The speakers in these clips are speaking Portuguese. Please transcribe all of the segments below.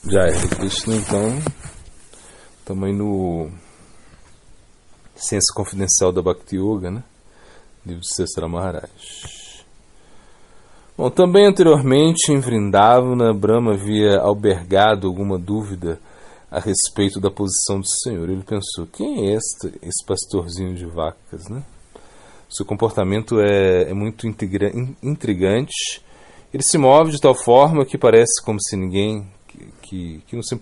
Jai Hare Krishna, então, estamos aí no Ciência Confidencial da Bhakti Yoga, né? Livro de Sestra Maharaj. Bom, também anteriormente em Vrindavana, Brahma havia albergado alguma dúvida a respeito da posição do Senhor. Ele pensou, quem é esse pastorzinho de vacas, né? Seu comportamento é muito intrigante. Ele se move de tal forma que parece como se ninguém que não se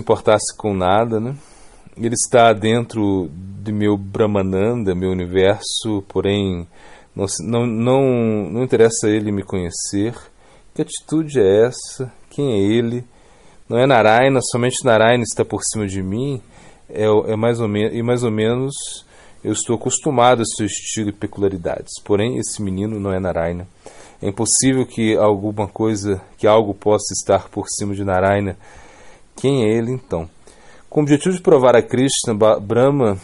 importasse com nada, né? Ele está dentro de meu Brahmananda, meu universo, porém não interessa a ele me conhecer. Que atitude é essa? Quem é ele? Não é Narayana, somente Narayana está por cima de mim. Mais ou menos eu estou acostumado a seu estilo e peculiaridades. Porém, esse menino não é Narayana. É impossível que algo possa estar por cima de Narayana. Quem é ele, então? Com o objetivo de provar a Krishna, Brahma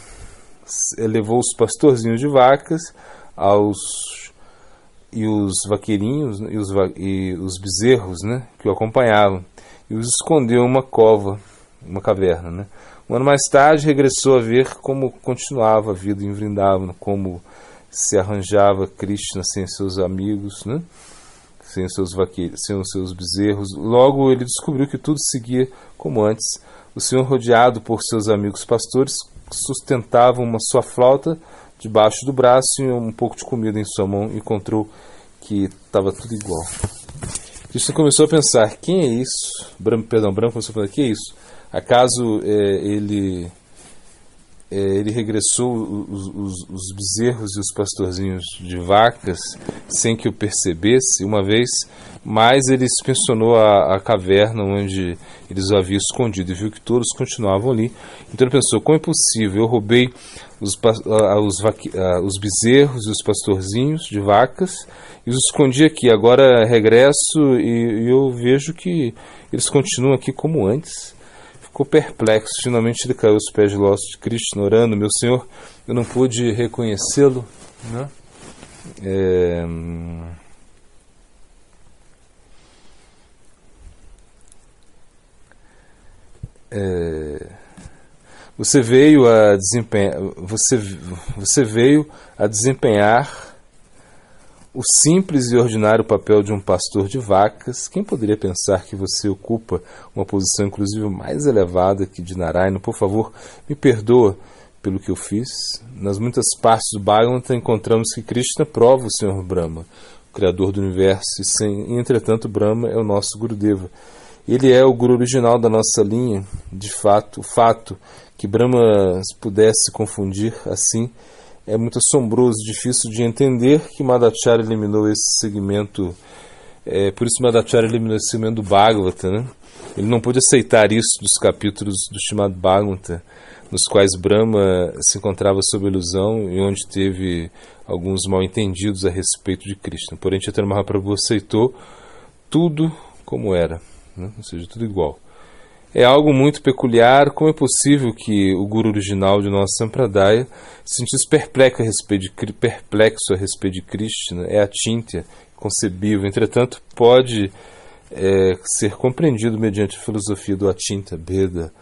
levou os pastorzinhos de vacas e os vaqueirinhos e os bezerros, né, que o acompanhavam, e os escondeu em uma caverna. Né? Um ano mais tarde, regressou a ver como continuava a vida em Vrindavana, como se arranjava Krishna sem seus amigos, né? Sem os seus bezerros. Logo ele descobriu que tudo seguia como antes. O Senhor, rodeado por seus amigos pastores, sustentava uma sua flauta debaixo do braço e um pouco de comida em sua mão, e encontrou que estava tudo igual. Krishna começou a pensar, quem é isso? Brahma começou a pensar, quem é isso? Acaso ele regressou os bezerros e os pastorzinhos de vacas sem que o percebesse? Uma vez mais ele inspecionou a caverna onde eles o haviam escondido e viu que todos continuavam ali. Então ele pensou, como é possível? Eu roubei os bezerros e os pastorzinhos de vacas e os escondi aqui. Agora regresso e eu vejo que eles continuam aqui como antes. Ficou perplexo. Finalmente ele caiu aos pés de lótus de Krishna, orando, meu Senhor, eu não pude reconhecê-lo, né? Você veio a desempenhar o simples e ordinário papel de um pastor de vacas. Quem poderia pensar que você ocupa uma posição inclusive mais elevada que de Narayana? Por favor, me perdoa pelo que eu fiz. Nas muitas partes do Bhagavata encontramos que Krishna prova o Senhor Brahma, o Criador do Universo, e entretanto Brahma é o nosso Gurudeva. Ele é o Guru original da nossa linha. De fato, o fato que Brahma pudesse confundir assim é muito assombroso, difícil de entender que Madhacharya eliminou esse segmento. Por isso Madhacharya eliminou esse segmento do Bhagavata, né? Ele não pôde aceitar isso dos capítulos do Srimad Bhagavata, nos quais Brahma se encontrava sob ilusão e onde teve alguns mal-entendidos a respeito de Krishna. Porém, Chaitanya Mahaprabhu aceitou tudo como era, né? Ou seja, tudo igual. É algo muito peculiar. Como é possível que o Guru original de nossa Sampradaya se sentisse perplexo a respeito de Krishna? É Achintya, concebível. Entretanto, pode ser compreendido mediante a filosofia do Achintya, Bheda,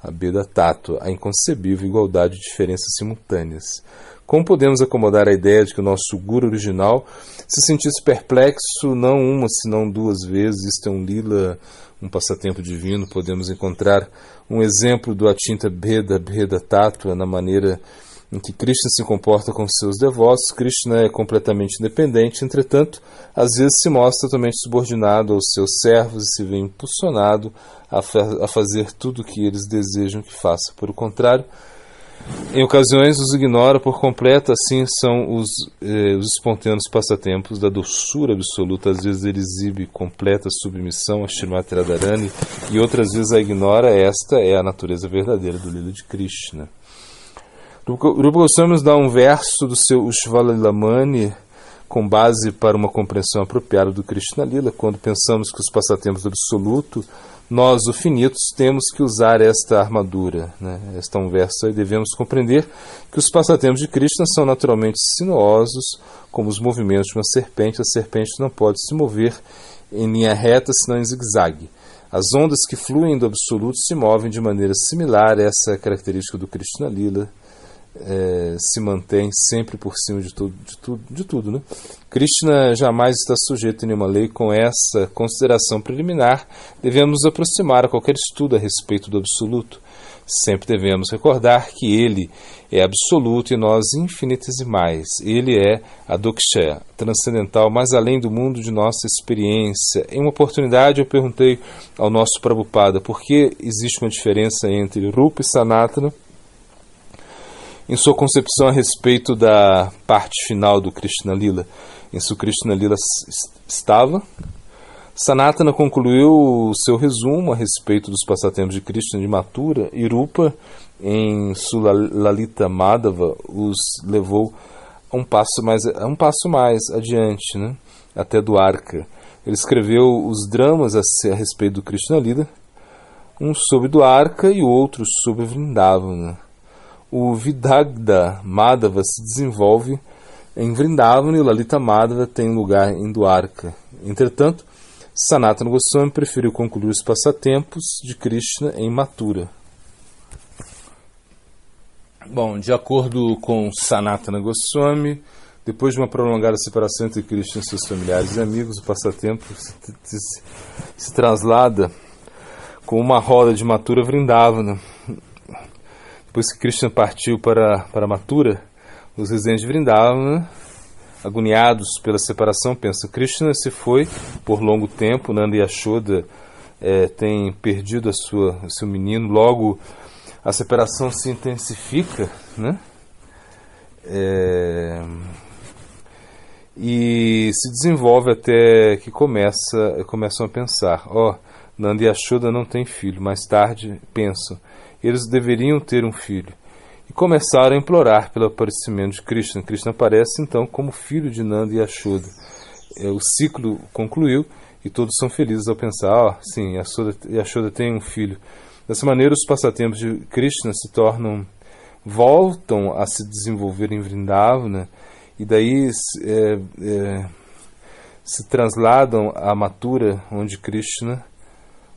a Bheda Tattva, a inconcebível igualdade de diferenças simultâneas. Como podemos acomodar a ideia de que o nosso Guru original se sentisse perplexo não uma, senão duas vezes? Isto é um lila, um passatempo divino. Podemos encontrar um exemplo do Achintya Bheda Tattva na maneira em que Krishna se comporta com seus devotos. Krishna é completamente independente, entretanto, às vezes se mostra totalmente subordinado aos seus servos e se vê impulsionado a fazer tudo o que eles desejam que faça. Por o contrário, em ocasiões os ignora por completo. Assim são os espontâneos passatempos da doçura absoluta. Às vezes ele exibe completa submissão a Srimati Radharani e outras vezes a ignora. Esta é a natureza verdadeira do Lila de Krishna. Rupa Goswami nos dá um verso do seu Ushvala-Lilamani com base para uma compreensão apropriada do Krishna Lila. Quando pensamos que os passatempos do absoluto, nós, os finitos, temos que usar esta armadura, né? Este é um verso aí. Devemos compreender que os passatempos de Krishna são naturalmente sinuosos, como os movimentos de uma serpente. A serpente não pode se mover em linha reta, senão em zigue-zague. As ondas que fluem do Absoluto se movem de maneira similar. Essa é a característica do Krishna Lila. Se mantém sempre por cima de tudo, né? Krishna jamais está sujeito a nenhuma lei. Com essa consideração preliminar, devemos nos aproximar a qualquer estudo a respeito do Absoluto. Sempre devemos recordar que Ele é absoluto e nós infinitesimais. Ele é a Dokshaya, transcendental, mais além do mundo de nossa experiência. Em uma oportunidade eu perguntei ao nosso Prabhupada por que existe uma diferença entre Rupa e Sanatana em sua concepção a respeito da parte final do Krishna Lila. Em seu Krishna Lila estava. Sanatana concluiu o seu resumo a respeito dos passatempos de Krishna de Mathura, e Rupa, em sua Lalita Madhava, os levou a um passo mais adiante, né? Até Dwarka. Ele escreveu os dramas a respeito do Krishna Lila, um sobre Dwarka e o outro sobre Vrindavana. O Vidagda Madhava se desenvolve em Vrindavana e o Lalita Madhava tem lugar em Dwarka. Entretanto, Sanatana Goswami preferiu concluir os passatempos de Krishna em Mathura. Bom, de acordo com Sanatana Goswami, depois de uma prolongada separação entre Krishna e seus familiares e amigos, o passatempo se traslada com uma roda de Mathura Vrindavana. Depois que Krishna partiu para Mathura, os residentes de Vrindavana, agoniados pela separação, pensam: Krishna se foi por longo tempo, Nanda e Yashoda têm perdido o seu menino, logo a separação se intensifica, né? E se desenvolve até que começam a pensar: Nanda e Yashoda não têm filho. Mais tarde pensam: eles deveriam ter um filho. E começaram a implorar pelo aparecimento de Krishna. Krishna aparece então como filho de Nanda e Yashoda. O ciclo concluiu e todos são felizes ao pensar: sim, Yashoda tem um filho. Dessa maneira, os passatempos de Krishna voltam a se desenvolver em Vrindavana, e daí se trasladam a Mathura, onde Krishna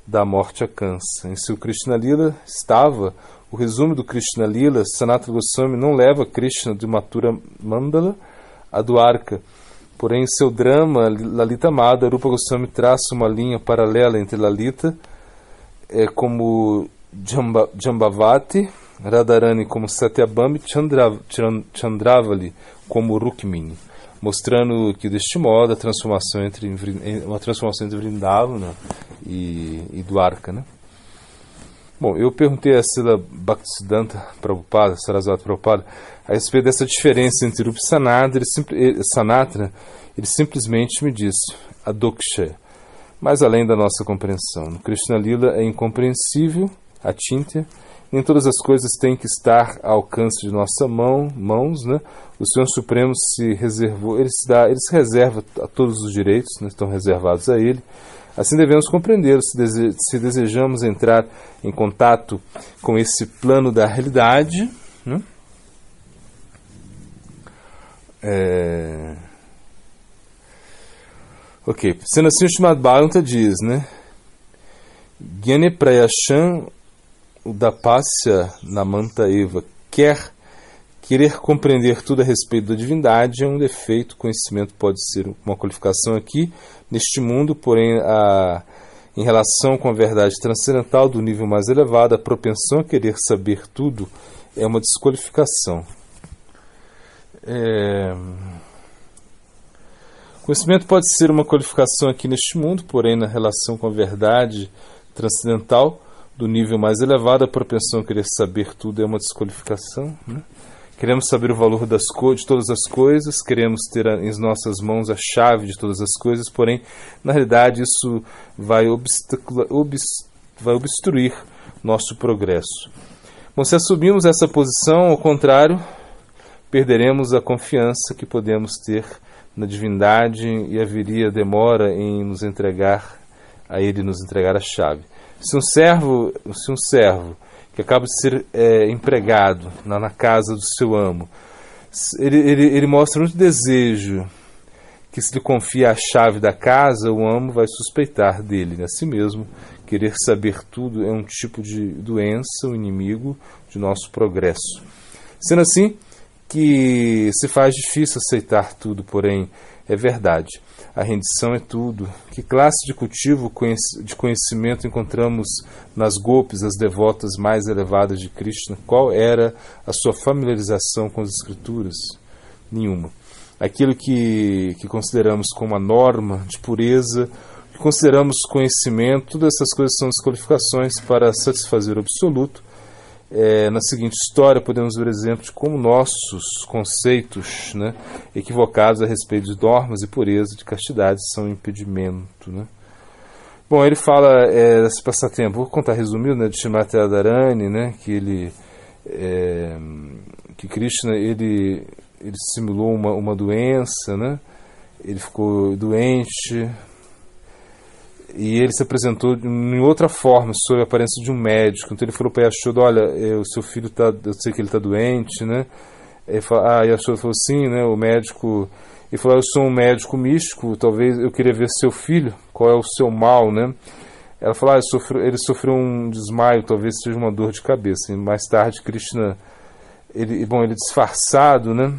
da morte alcança. Em seu Krishna Lila estava o resumo do Krishna Lila. Sanatana Goswami não leva Krishna de Mathura Mandala a Dwarka. Porém, em seu drama Lalita Madhava, Rupa Goswami traça uma linha paralela entre Lalita como Jambavati, Radharani como Satyabhami, Chandravali como Rukmini, mostrando que deste modo uma transformação entre Vrindavana e Dwarka, né? Bom, eu perguntei a Srila Bhaktisiddhanta Prabhupada, Sarasvati Prabhupada, a respeito dessa diferença entre Rupa e Sanatana. Ele simplesmente me disse: a Dokshaya, mais além da nossa compreensão. No Krishna Lila é incompreensível, a Chintya, nem todas as coisas têm que estar ao alcance de nossas mãos, né? O Senhor Supremo se reservou, ele se reserva a todos os direitos, né? Estão reservados a Ele. Assim devemos compreendê-lo se desejamos entrar em contato com esse plano da realidade, né? Ok, sendo assim, o Srimad Bhagavatam diz, né? Gyane Prayasham Udapasya Namanta Eva. Querer compreender tudo a respeito da divindade é um defeito. Conhecimento pode ser uma qualificação aqui, neste mundo, porém, em relação com a verdade transcendental do nível mais elevado, a propensão a querer saber tudo é uma desqualificação. Conhecimento pode ser uma qualificação aqui neste mundo, porém, na relação com a verdade transcendental do nível mais elevado, a propensão a querer saber tudo é uma desqualificação, né? Queremos saber o valor de todas as coisas, queremos ter em nossas mãos a chave de todas as coisas, porém, na realidade, isso vai obstruir nosso progresso. Bom, se assumimos essa posição, ao contrário, perderemos a confiança que podemos ter na divindade e haveria demora em nos entregar a Ele, nos entregar a chave. Se um servo que acaba de ser empregado na casa do seu amo, ele mostra muito desejo que se lhe confia a chave da casa, o amo vai suspeitar dele. Assim mesmo, querer saber tudo é um tipo de doença, um inimigo de nosso progresso. Sendo assim, que se faz difícil aceitar tudo, porém é verdade. A rendição é tudo. Que classe de cultivo de conhecimento encontramos nas gopis, as devotas mais elevadas de Krishna? Qual era a sua familiarização com as escrituras? Nenhuma. Aquilo que consideramos como a norma de pureza, que consideramos conhecimento, todas essas coisas são desqualificações para satisfazer o absoluto. Na seguinte história podemos ver exemplo de como nossos conceitos, né, equivocados a respeito de normas e pureza, de castidade, são um impedimento. Né? Bom, ele fala desse passatempo, vou contar resumido, né, de Srimati Radharani, né, que Krishna ele simulou uma doença, né, ele ficou doente. E ele se apresentou em outra forma, sob a aparência de um médico. Então ele falou para Yashoda, olha, o seu filho eu sei que ele está doente, né? Yashoda falou sim, né? O médico, ele falou, eu sou um médico místico, talvez eu queria ver seu filho, qual é o seu mal, né? Ela falou, ele sofreu um desmaio, talvez seja uma dor de cabeça. E mais tarde, Krishna, ele disfarçado, né?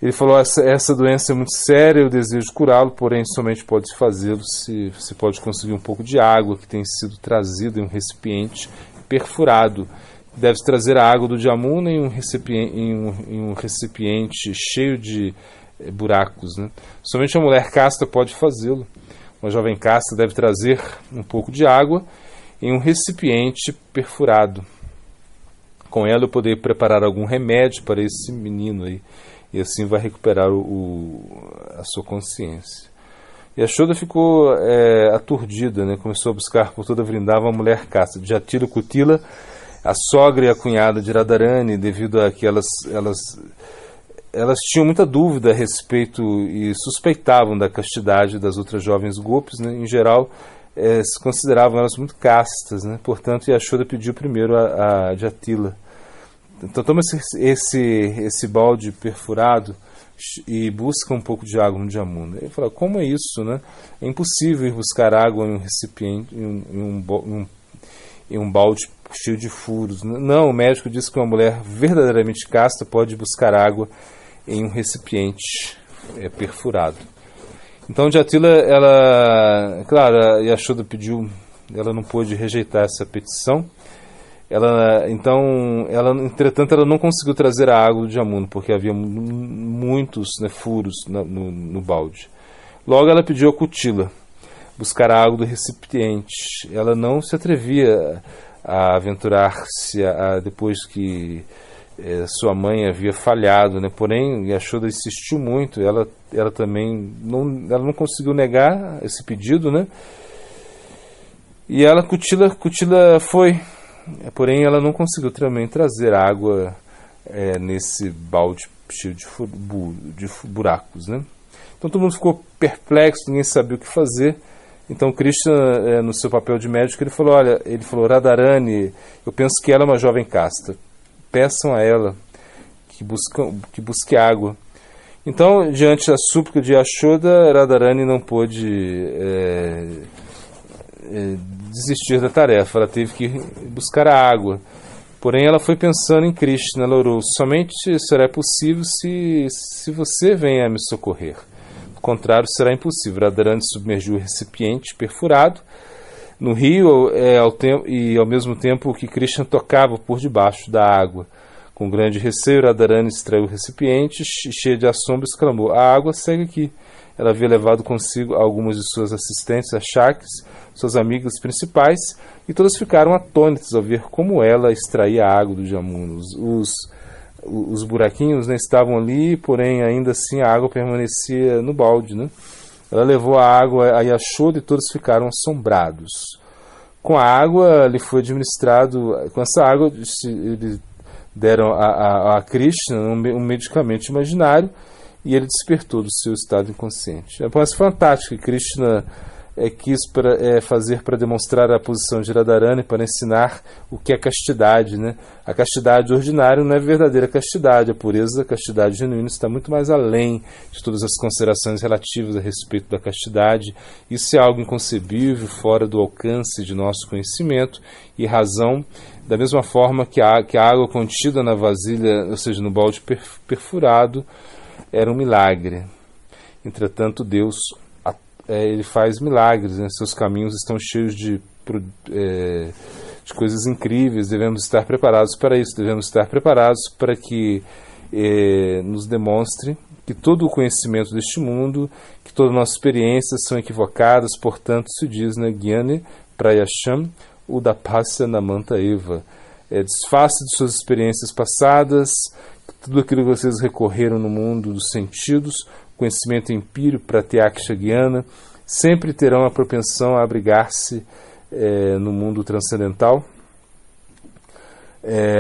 Ele falou, essa doença é muito séria, eu desejo curá-lo, porém somente pode fazê-lo se você pode conseguir um pouco de água que tem sido trazida em um recipiente perfurado. Deve-se trazer a água do Jamuna em um recipiente cheio de buracos. Né? Somente uma mulher casta pode fazê-lo. Uma jovem casta deve trazer um pouco de água em um recipiente perfurado. Com ela eu poderia preparar algum remédio para esse menino aí. E assim vai recuperar a sua consciência. E a Yashoda ficou aturdida, né? Começou a buscar por toda Vrindavan uma mulher casta. Jatila Kutila, a sogra e a cunhada de Radharani, devido a que elas tinham muita dúvida a respeito e suspeitavam da castidade das outras jovens gopis, né? Em geral, se consideravam elas muito castas, né? Portanto, Yashoda pediu primeiro a Jatila. Então toma esse balde perfurado e busca um pouco de água no Jamuna. Ele fala, como é isso, né? É impossível ir buscar água em um recipiente, em um balde cheio de furos. Não, o médico disse que uma mulher verdadeiramente casta pode buscar água em um recipiente perfurado. Então Jatila, claro, a Yashoda pediu, ela não pôde rejeitar essa petição. Entretanto, ela não conseguiu trazer a água do Jamuna, porque havia muitos, né, furos no balde. Logo ela pediu a Kutila buscar a água do recipiente. Ela não se atrevia a aventurar-se depois que sua mãe havia falhado, né? Porém, Yashoda insistiu muito. Ela também não conseguiu negar esse pedido, né? E Kutila foi. Porém, ela não conseguiu também trazer água nesse balde cheio de buracos, né? Então todo mundo ficou perplexo, ninguém sabia o que fazer. Então Krishna, no seu papel de médico, ele falou, Radharani, eu penso que ela é uma jovem casta. Peçam a ela que busque água. Então, diante da súplica de Yashoda, Radharani não pôde desistir da tarefa, ela teve que buscar a água. Porém, ela foi pensando em Krishna, ela orou, somente será possível se você venha a me socorrer. Do contrário, será impossível. Radharani submergiu o recipiente perfurado no rio e ao mesmo tempo que Krishna tocava por debaixo da água. Com grande receio, Radharani extraiu o recipiente e, cheia de assombro, exclamou, a água segue aqui. Ela havia levado consigo algumas de suas assistentes, as Shakis, suas amigas principais, e todas ficaram atônitas ao ver como ela extraía a água do Jamuna. Os buraquinhos, né, estavam ali, porém ainda assim a água permanecia no balde. Né? Ela levou a água a Yashoda e todos ficaram assombrados. Com a água lhe foi administrado, com essa água eles deram a Krishna um medicamento imaginário, e ele despertou do seu estado inconsciente. É fantástico que Krishna quis fazer para demonstrar a posição de Radharani, para ensinar o que é castidade, né? A castidade ordinária não é verdadeira castidade, a pureza da castidade genuína está muito mais além de todas as considerações relativas a respeito da castidade. Isso é algo inconcebível, fora do alcance de nosso conhecimento e razão, da mesma forma que a água contida na vasilha, ou seja, no balde perfurado, era um milagre. Entretanto, Deus ele faz milagres, né? Seus caminhos estão cheios de coisas incríveis. Devemos estar preparados para isso, devemos estar preparados para que nos demonstre que todo o conhecimento deste mundo, que todas as nossas experiências são equivocadas. Portanto, se diz na Gyane Prayasham Udapasya Namanta Eva, desfaça de suas experiências passadas, tudo aquilo que vocês recorreram no mundo dos sentidos, conhecimento empírico, Pratyaksha Gyana, sempre terão a propensão a abrigar-se no mundo transcendental.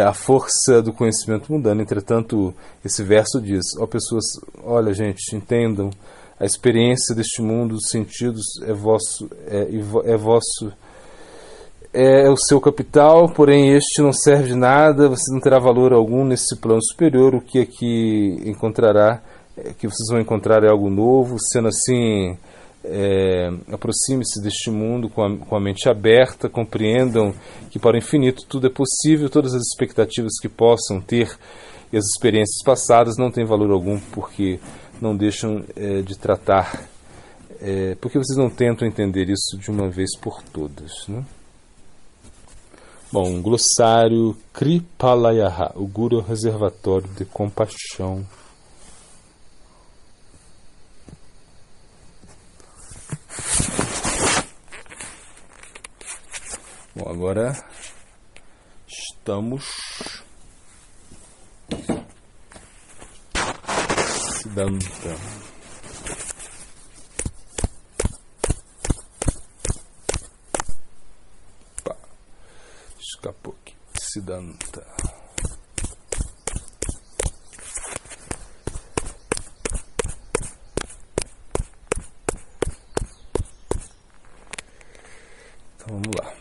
A força do conhecimento mundano. Entretanto, esse verso diz: pessoas, olha, gente, entendam, a experiência deste mundo dos sentidos é o seu capital, porém este não serve de nada, você não terá valor algum nesse plano superior. O que aqui encontrará, que vocês vão encontrar, é algo novo. Sendo assim, aproxime-se deste mundo com a mente aberta, compreendam que para o infinito tudo é possível, todas as expectativas que possam ter e as experiências passadas não têm valor algum, porque não deixam de tratar, porque vocês não tentam entender isso de uma vez por todas, né? Bom, glossário Kripalayaha, o Guru é o reservatório de compaixão. Bom, agora estamos Siddhanta. Escapou aqui. Siddhanta. Então vamos lá.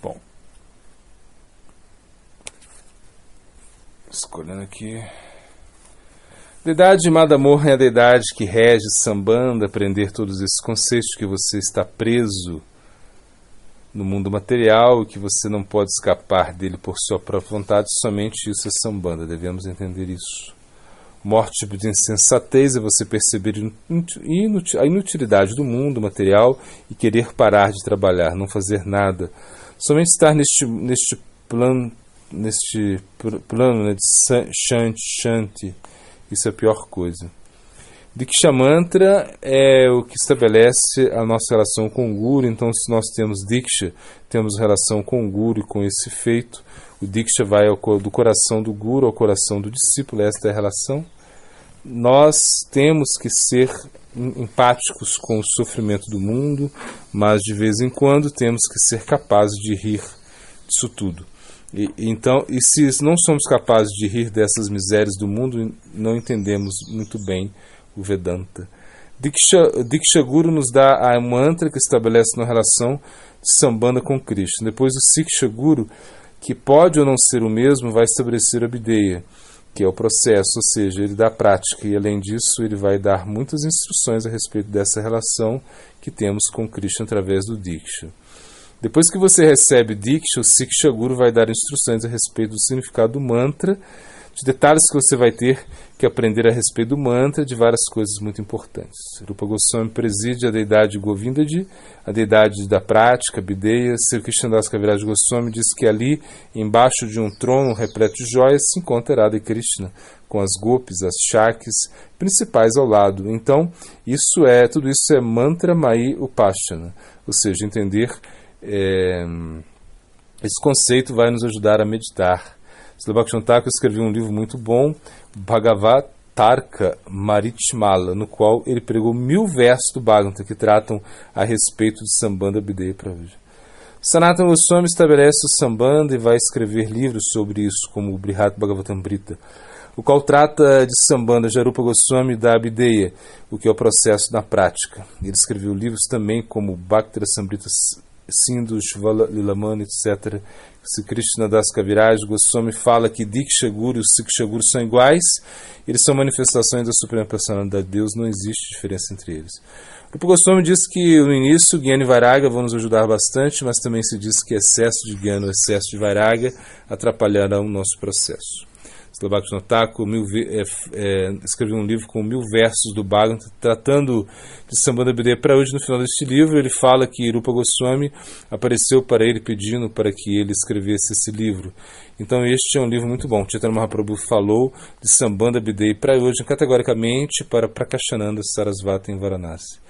Bom, escolhendo aqui. A deidade de Madamor é a deidade que rege Sambanda, aprender todos esses conceitos, que você está preso no mundo material e que você não pode escapar dele por sua própria vontade. Somente isso é Sambanda, devemos entender isso. O maior tipo de insensatez é você perceber a inutilidade do mundo material e querer parar de trabalhar, não fazer nada. Somente estar neste plano, né, de Shanti. Isso é a pior coisa. Diksha Mantra é o que estabelece a nossa relação com o Guru. Então, se nós temos Diksha, temos relação com o Guru e com esse feito. O Diksha vai do coração do Guru ao coração do discípulo. Esta é a relação. Nós temos que ser empáticos com o sofrimento do mundo, mas de vez em quando temos que ser capazes de rir disso tudo. E se não somos capazes de rir dessas misérias do mundo, não entendemos muito bem o Vedanta. Diksha Guru nos dá a mantra que estabelece uma relação de Sambandha com Krishna. Depois o Siksha Guru, que pode ou não ser o mesmo, vai estabelecer a Abhideya, que é o processo, ou seja, ele dá a prática, e além disso ele vai dar muitas instruções a respeito dessa relação que temos com Krishna através do Diksha. Depois que você recebe Diksha, o Siksha Guru vai dar instruções a respeito do significado do mantra, de detalhes que você vai ter que aprender a respeito do mantra, de várias coisas muito importantes. Rupa Goswami preside a deidade Govindaji, a deidade da prática, Abhideya. Sri Krishnadas Kaviraj Goswami diz que ali, embaixo de um trono repleto de joias, se encontra Radha Krishna, com as gopis, as shakis principais ao lado. Então, tudo isso é mantra mai upashana, ou seja, entender esse conceito vai nos ajudar a meditar. Srila Bhaktivinoda Thakur escreveu um livro muito bom, Bhagavad Tarka Maritmala, no qual ele pregou 1000 versos do Bhagavatam que tratam a respeito de Sambandha Abhideya Pravaja. Sanatana Goswami estabelece o Sambandha e vai escrever livros sobre isso, como o Brihat Bhagavatamrita, o qual trata de Sambandha Jarupa Goswami da Abhideya, o que é o processo na prática. Ele escreveu livros também como Bhaktara Sambrita Sindhu, Shvala Lilamani, etc. Se Krishna Das Kaviraj Goswami fala que Diksha Guru e Siksha Guru são iguais, eles são manifestações da Suprema Personalidade de Deus, não existe diferença entre eles. Rupa Goswami diz que no início Gyana e Vairagya vão nos ajudar bastante, mas também se diz que excesso de Gyana ou excesso de Vairagya atrapalharão o nosso processo. Srila Bhaktivinoda Thakur escreveu um livro com 1000 versos do Bhagavatam, tratando de Sambandha Abhideya para hoje. No final deste livro ele fala que Rupa Goswami apareceu para ele pedindo para que ele escrevesse esse livro. Então este é um livro muito bom. Chaitanya Mahaprabhu falou de Sambandha Abhideya para hoje categoricamente para Prakashananda Sarasvati em Varanasi.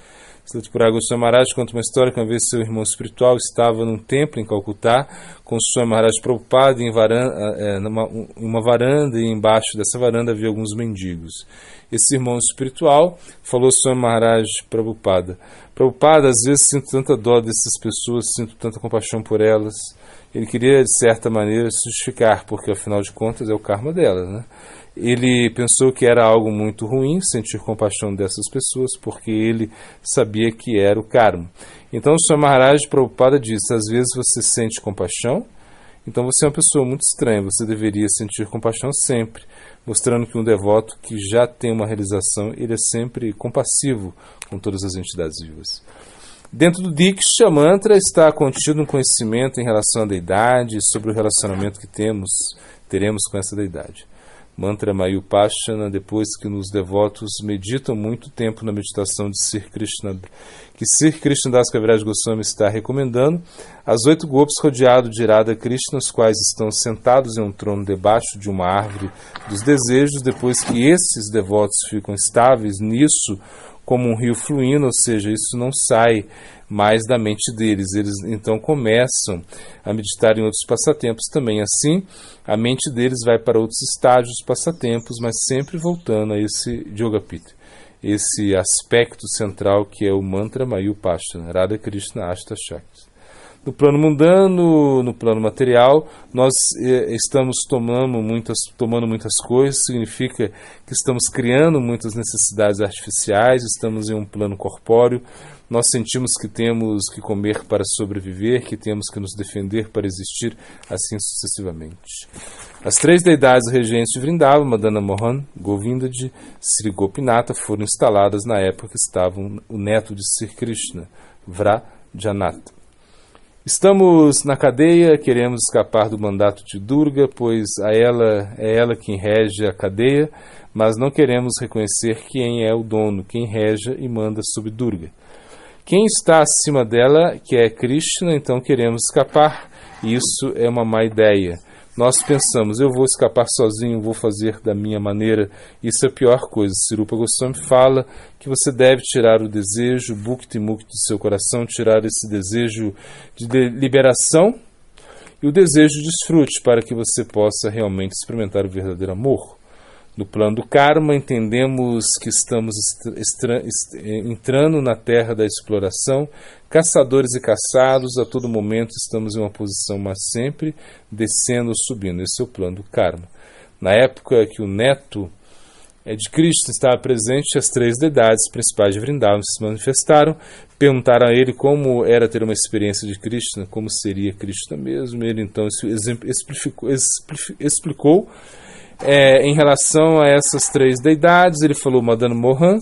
Srila Goswami Maharaj conta uma história que uma vez seu irmão espiritual estava num templo em Calcutá com Swami Maharaj Prabhupada em uma varanda, e embaixo dessa varanda havia alguns mendigos. Esse irmão espiritual falou a Swami Maharaj Prabhupada: Prabhupada, às vezes sinto tanta dó dessas pessoas, sinto tanta compaixão por elas. Ele queria, de certa maneira, se justificar, porque afinal de contas é o karma delas, né? Ele pensou que era algo muito ruim sentir compaixão dessas pessoas, porque ele sabia que era o karma. Então o Swami Maharaj Prabhupada disse: às vezes você sente compaixão, então você é uma pessoa muito estranha, você deveria sentir compaixão sempre, mostrando que um devoto que já tem uma realização, ele é sempre compassivo com todas as entidades vivas. Dentro do Diksha Mantra está contido um conhecimento em relação à deidade, sobre o relacionamento que teremos com essa deidade. Mantra Mayupashana, depois que os devotos meditam muito tempo na meditação de Sri Krishna, que Sri Krishna Das Kaviraj Goswami está recomendando, as 8 gopis rodeados de Radha Krishna, os quais estão sentados em um trono debaixo de uma árvore dos desejos, depois que esses devotos ficam estáveis nisso, como um rio fluindo, ou seja, isso não sai mais da mente deles. Eles então começam a meditar em outros passatempos também. Assim, a mente deles vai para outros estágios de passatempos, mas sempre voltando a esse Yogapita, esse aspecto central que é o mantra Mayupashana, Radha Krishna Ashta Shakti. No plano mundano, no plano material, nós estamos tomando muitas coisas, significa que estamos criando muitas necessidades artificiais, estamos em um plano corpóreo, nós sentimos que temos que comer para sobreviver, que temos que nos defender para existir, assim sucessivamente. As 3 deidades regentes de Vrindavan, Madana Mohan, Govindaji, Sri Gopinata, foram instaladas na época que estavam o neto de Sri Krishna, Vrajanata. Estamos na cadeia, queremos escapar do mandato de Durga, pois é ela quem rege a cadeia, mas não queremos reconhecer quem é o dono, quem rege e manda sobre Durga. Quem está acima dela, que é Krishna, então queremos escapar, e isso é uma má ideia. Nós pensamos, eu vou escapar sozinho, vou fazer da minha maneira. Isso é a pior coisa. Sri Rupa Goswami fala que você deve tirar o desejo, Bhukti Mukti do seu coração, tirar esse desejo de liberação e o desejo de desfrute, para que você possa realmente experimentar o verdadeiro amor. No plano do karma, entendemos que estamos entrando na terra da exploração, caçadores e caçados, a todo momento estamos em uma posição, mas sempre descendo ou subindo. Esse é o plano do karma. Na época que o neto de Krishna estava presente, as 3 deidades principais de Vrindavan se manifestaram, perguntaram a ele como era ter uma experiência de Krishna, como seria Krishna mesmo. Ele então explicou em relação a essas 3 deidades. Ele falou: Madana Mohan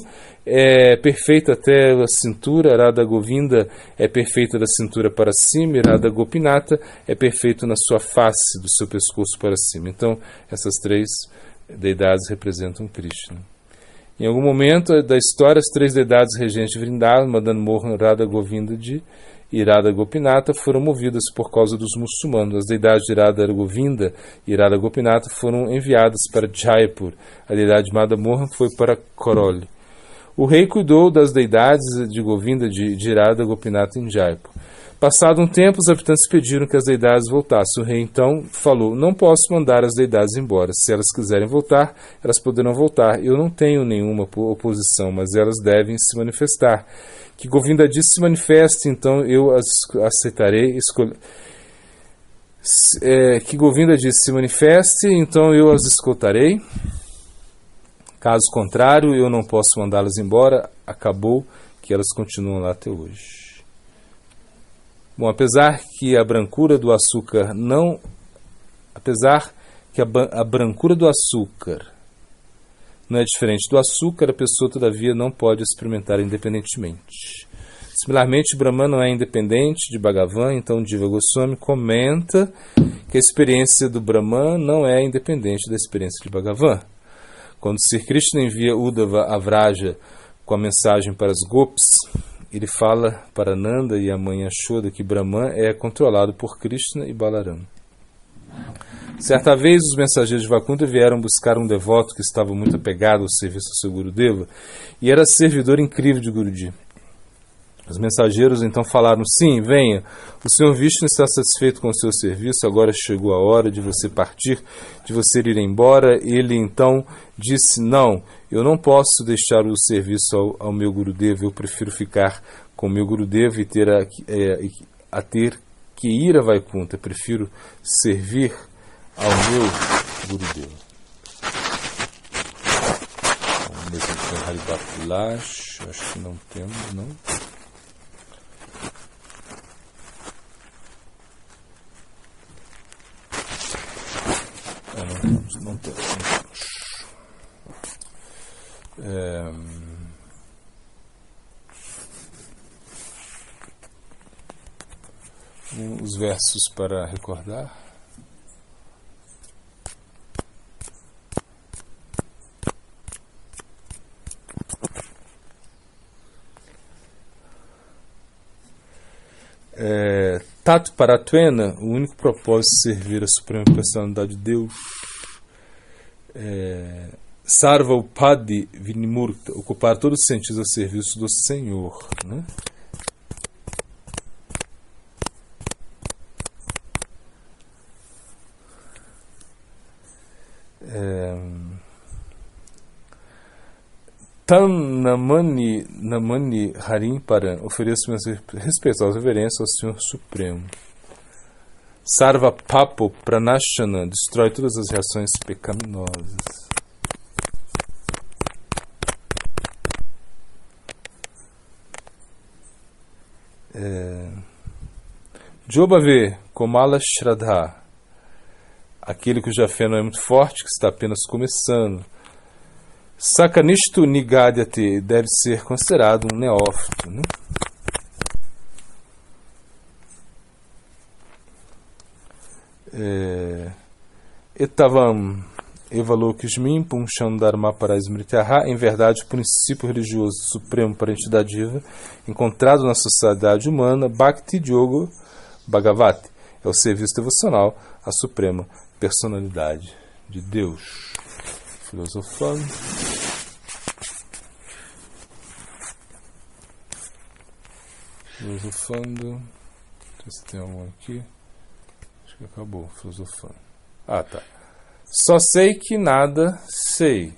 é perfeita até a cintura, Radha Govinda é perfeita da cintura para cima, e Radha Gopinata é perfeito na sua face, do seu pescoço para cima. Então, essas 3 deidades representam Krishna. Em algum momento da história, as 3 deidades regentes de Vrindavan, Madana Mohan, Radha Govindaji e Radha Gopinata, foram movidas por causa dos muçulmanos. As deidades de Radha Govinda e Radha Gopinata foram enviadas para Jaipur. A deidade de Madana Mohan foi para Koroli. O rei cuidou das deidades de Govinda de Radha Gopinata em Jaipur. Passado um tempo, os habitantes pediram que as deidades voltassem. O rei então falou: não posso mandar as deidades embora. Se elas quiserem voltar, elas poderão voltar. Eu não tenho nenhuma oposição, mas elas devem se manifestar. Que Govinda disse se manifeste, então eu as aceitarei. Que Govinda disse se manifeste, então eu as escutarei. Caso contrário, eu não posso mandá-las embora. Acabou que elas continuam lá até hoje. Bom, apesar que a brancura do açúcar não é diferente do açúcar, a pessoa todavia não pode experimentar independentemente. Similarmente, Brahman não é independente de Bhagavan, então Jiva Goswami comenta que a experiência do Brahman não é independente da experiência de Bhagavan. Quando Sri Krishna envia Uddhava a Vraja com a mensagem para as Gopis, ele fala para Nanda e a mãe Yashoda que Brahman é controlado por Krishna e Balaram. Certa vez, os mensageiros de Vaikuntha vieram buscar um devoto que estava muito apegado ao serviço do seu Gurudeva e era servidor incrível de Guruji. Os mensageiros então falaram: sim, venha, o Sr. Vishnu está satisfeito com o seu serviço, agora chegou a hora de você partir, de você ir embora. Ele então disse: não, eu não posso deixar o serviço ao meu Gurudeva, eu prefiro ficar com o meu Gurudeva e ter que ir a Vaikuntha, prefiro servir ao meu Gurudeva. Vamos ver se tem Haribapulash, acho que não temos, não. Não temos. Os versos para recordar. Tato Paratwena, o único propósito de servir a Suprema Personalidade de Deus. Sarva Upadi Vinimurta, ocupar todos os sentidos a serviço do Senhor, né? Tan Namani Harim Paran, ofereço minhas respeitosas reverências ao Senhor Supremo. Sarva Papo Pranashana, destrói todas as reações pecaminosas. Jobave Komala Shraddha, aquele cuja fé não é muito forte, que está apenas começando. Sakanishtu Nigadyate, deve ser considerado um neófito, né? Etavam Evalokishmin Puncham Dharma Paraismrityaha, em verdade, o princípio religioso supremo para a entidade viva, encontrado na sociedade humana, Bhakti Yoga Bhagavati, é o serviço devocional à suprema personalidade de Deus. Filosofando. Deixa eu ver se tem algum aqui. Acho que acabou. Filosofando. Ah, tá. Só sei que nada sei.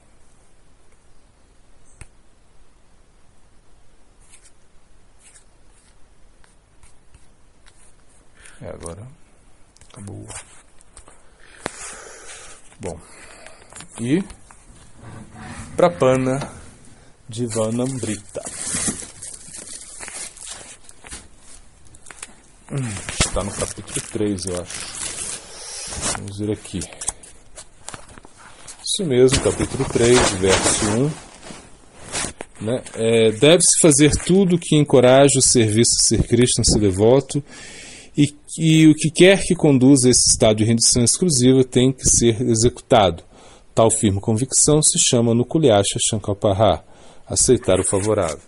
Agora acabou. Bom. E Prapana Divanamrita. Está no capítulo 3, eu acho. Vamos ver aqui. Isso mesmo, capítulo 3, verso 1. Né? Deve-se fazer tudo que encoraje o serviço a Sri Krishna, seu devoto, e o que quer que conduza a esse estado de rendição exclusiva tem que ser executado. Tal firme convicção se chama Nukulyasha Shankapaha, aceitar o favorável.